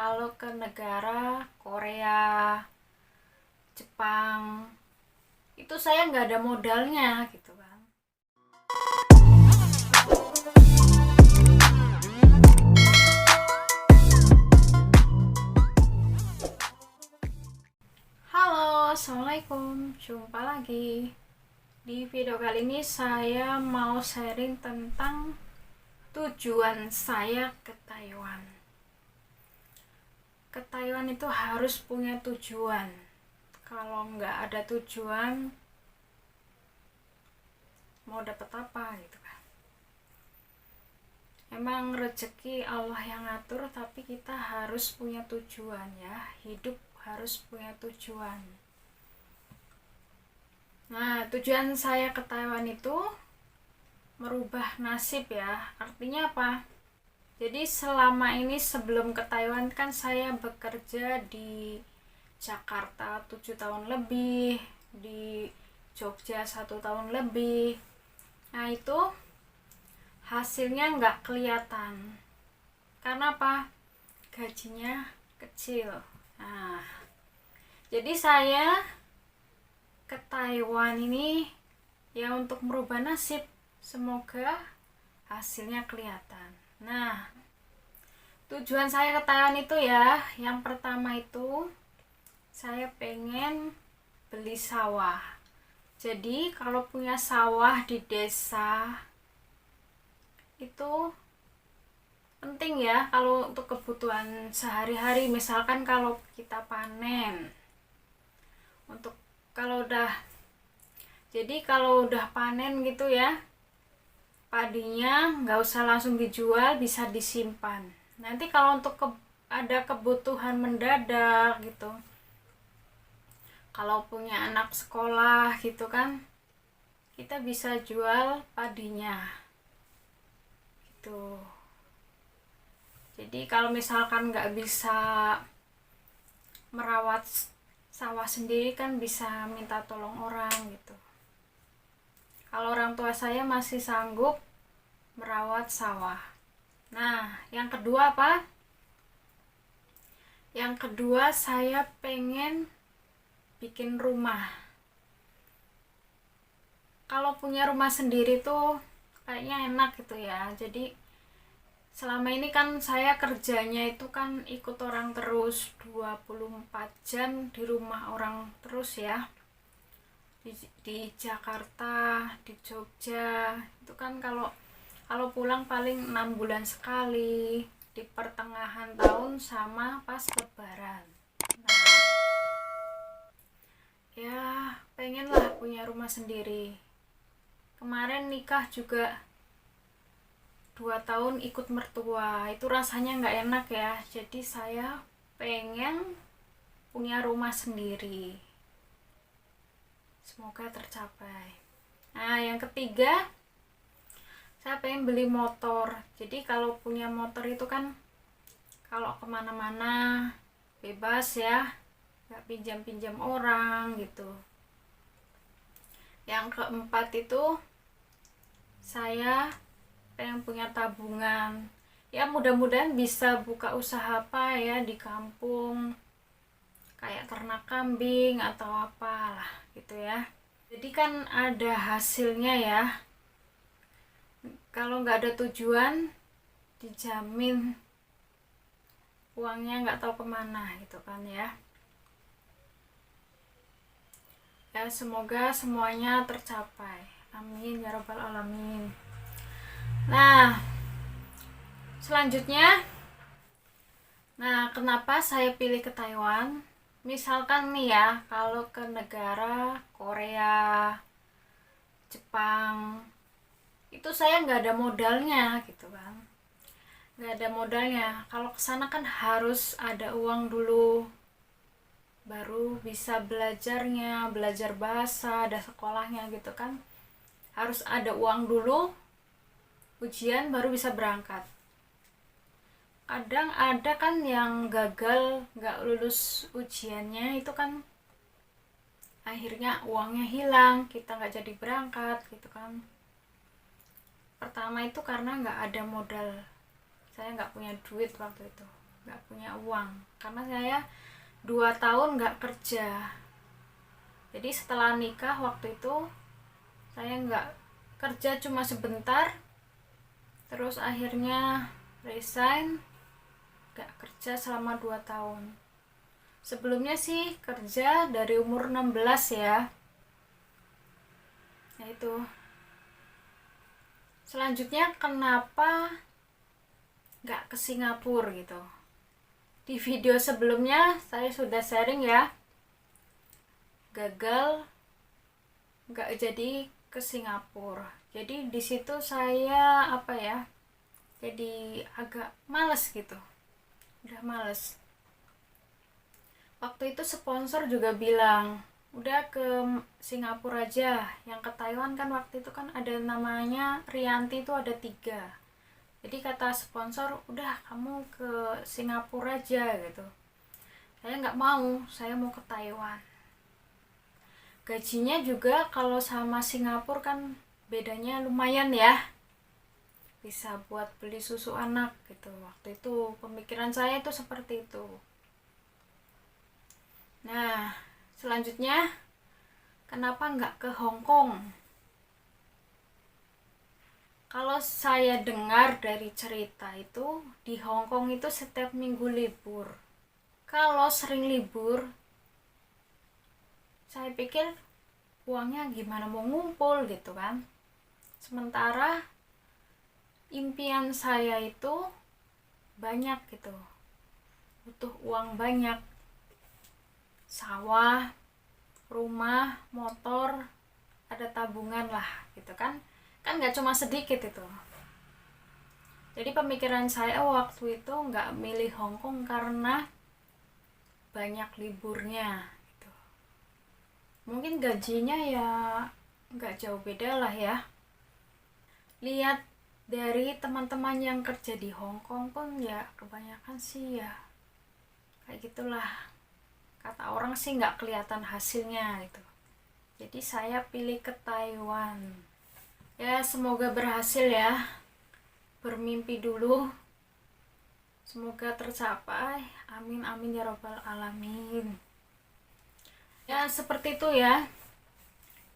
kalau ke negara Korea, Jepang, itu saya nggak ada modalnya gitu kan. Halo, assalamualaikum, jumpa lagi. Di video kali ini saya mau sharing tentang tujuan saya ke Taiwan. Ke Taiwan itu harus punya tujuan. Kalau nggak ada tujuan, mau dapat apa gitu kan. Emang rezeki Allah yang ngatur, tapi kita harus punya tujuan ya. Hidup harus punya tujuan. Nah, tujuan saya ke Taiwan itu merubah nasib ya. Artinya apa? Jadi selama ini sebelum ke Taiwan kan saya bekerja di Jakarta 7 tahun lebih, di Jogja 1 tahun lebih. Nah itu hasilnya nggak kelihatan. Karena apa? Gajinya kecil. Nah, jadi saya ke Taiwan ini ya untuk merubah nasib. Semoga hasilnya kelihatan. Nah, tujuan saya ke Taiwan itu ya, yang pertama itu saya pengen beli sawah. Jadi kalau punya sawah di desa itu penting ya, kalau untuk kebutuhan sehari-hari. Misalkan kalau kita panen, untuk kalau udah panen gitu ya, padinya nggak usah langsung dijual, bisa disimpan. Nanti kalau untuk ada kebutuhan mendadak gitu, kalau punya anak sekolah gitu kan, kita bisa jual padinya gitu. Jadi kalau misalkan nggak bisa merawat sawah sendiri kan bisa minta tolong orang gitu. Kalau orang tua saya masih sanggup merawat sawah. Nah, yang kedua apa? Yang kedua saya pengen bikin rumah. Kalau punya rumah sendiri tuh kayaknya enak gitu ya. Jadi selama ini kan saya kerjanya itu kan ikut orang terus, 24 jam di rumah orang terus ya. Di Jakarta, di Jogja, itu kan kalau pulang paling 6 bulan sekali, di pertengahan tahun sama pas lebaran. Nah, ya pengen lah punya rumah sendiri. Kemarin nikah juga 2 tahun ikut mertua, itu rasanya nggak enak ya. Jadi saya pengen punya rumah sendiri. Semoga tercapai. Nah, yang ketiga saya pengen beli motor. Jadi kalau punya motor itu kan kalau kemana-mana bebas ya, nggak pinjam-pinjam orang gitu. Yang keempat itu saya pengen punya tabungan. Ya mudah-mudahan bisa buka usaha apa ya di kampung, kayak ternak kambing atau apalah gitu ya. Jadi kan ada hasilnya ya. Kalau nggak ada tujuan, dijamin uangnya nggak tahu kemana gitu kan ya. Ya semoga semuanya tercapai, amin ya robbal alamin. Nah, selanjutnya, kenapa saya pilih ke Taiwan? Misalkan nih ya, kalau ke negara Korea, Jepang, itu saya nggak ada modalnya gitu kan. Nggak ada modalnya. Kalau kesana kan harus ada uang dulu, baru bisa belajar bahasa, ada sekolahnya gitu kan. Harus ada uang dulu, ujian baru bisa berangkat. Kadang ada kan yang gagal nggak lulus ujiannya, itu kan akhirnya uangnya hilang, kita nggak jadi berangkat gitu kan. Pertama itu karena nggak ada modal, saya nggak punya duit waktu itu. nggak punya uang karena saya 2 tahun nggak kerja. Jadi setelah nikah waktu itu saya nggak kerja, cuma sebentar, terus akhirnya resign, nggak kerja selama 2 tahun. Sebelumnya sih kerja dari umur 16 ya. Nah itu. Selanjutnya kenapa nggak ke Singapura gitu. Di video sebelumnya saya sudah sharing ya, gagal nggak jadi ke Singapura. Jadi di situ saya jadi agak males gitu, udah males. Waktu itu sponsor juga bilang udah ke Singapura aja, yang ke Taiwan kan waktu itu kan ada namanya Rianti, itu ada 3. Jadi kata sponsor udah kamu ke Singapura aja gitu. Saya nggak mau, saya mau ke Taiwan. Gajinya juga kalau sama Singapura kan bedanya lumayan ya, bisa buat beli susu anak gitu. Waktu itu pemikiran saya itu seperti itu. Nah selanjutnya kenapa nggak ke Hong Kong? Kalau saya dengar dari cerita itu di Hong Kong itu setiap minggu libur. Kalau sering libur, saya pikir uangnya gimana mau ngumpul gitu kan. Sementara impian saya itu banyak gitu, butuh uang banyak, sawah, rumah, motor, ada tabungan lah gitu kan nggak cuma sedikit itu. Jadi pemikiran saya waktu itu nggak milih Hong Kong karena banyak liburnya gitu. Mungkin gajinya ya nggak jauh beda lah ya. Lihat dari teman-teman yang kerja di Hong Kong pun ya kebanyakan sih ya kayak gitulah, kata orang sih nggak kelihatan hasilnya gitu. Jadi saya pilih ke Taiwan. Ya semoga berhasil ya, bermimpi dulu, semoga tercapai, amin amin ya robbal alamin. Ya seperti itu ya,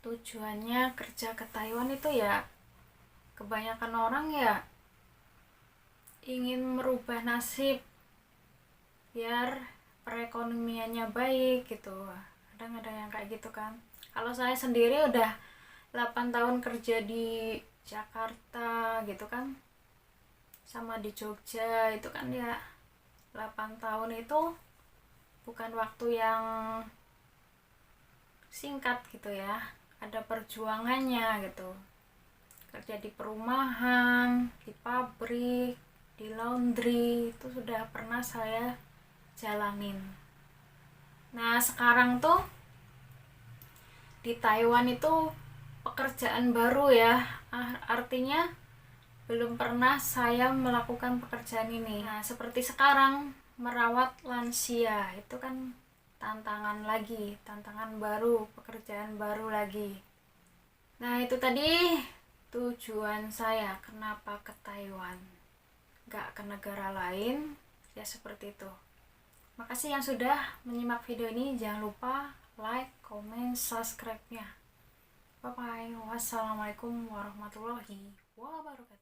tujuannya kerja ke Taiwan itu ya kebanyakan orang ya ingin merubah nasib biar perekonomiannya baik gitu. Kadang ada yang kayak gitu kan. Kalau saya sendiri udah 8 tahun kerja di Jakarta gitu kan, sama di Jogja itu kan ya 8 tahun itu bukan waktu yang singkat gitu ya, ada perjuangannya gitu. Kerja di perumahan, di pabrik, di laundry itu sudah pernah saya jalanin. Nah sekarang tuh di Taiwan itu pekerjaan baru ya, artinya belum pernah saya melakukan pekerjaan ini. Nah seperti sekarang merawat lansia itu kan tantangan lagi, tantangan baru, pekerjaan baru lagi. Nah itu tadi tujuan saya kenapa ke Taiwan, gak ke negara lain ya, seperti itu. Makasih yang sudah menyimak video ini, jangan lupa like, comment, subscribe nya. Bye bye. Wassalamualaikum warahmatullahi wabarakatuh.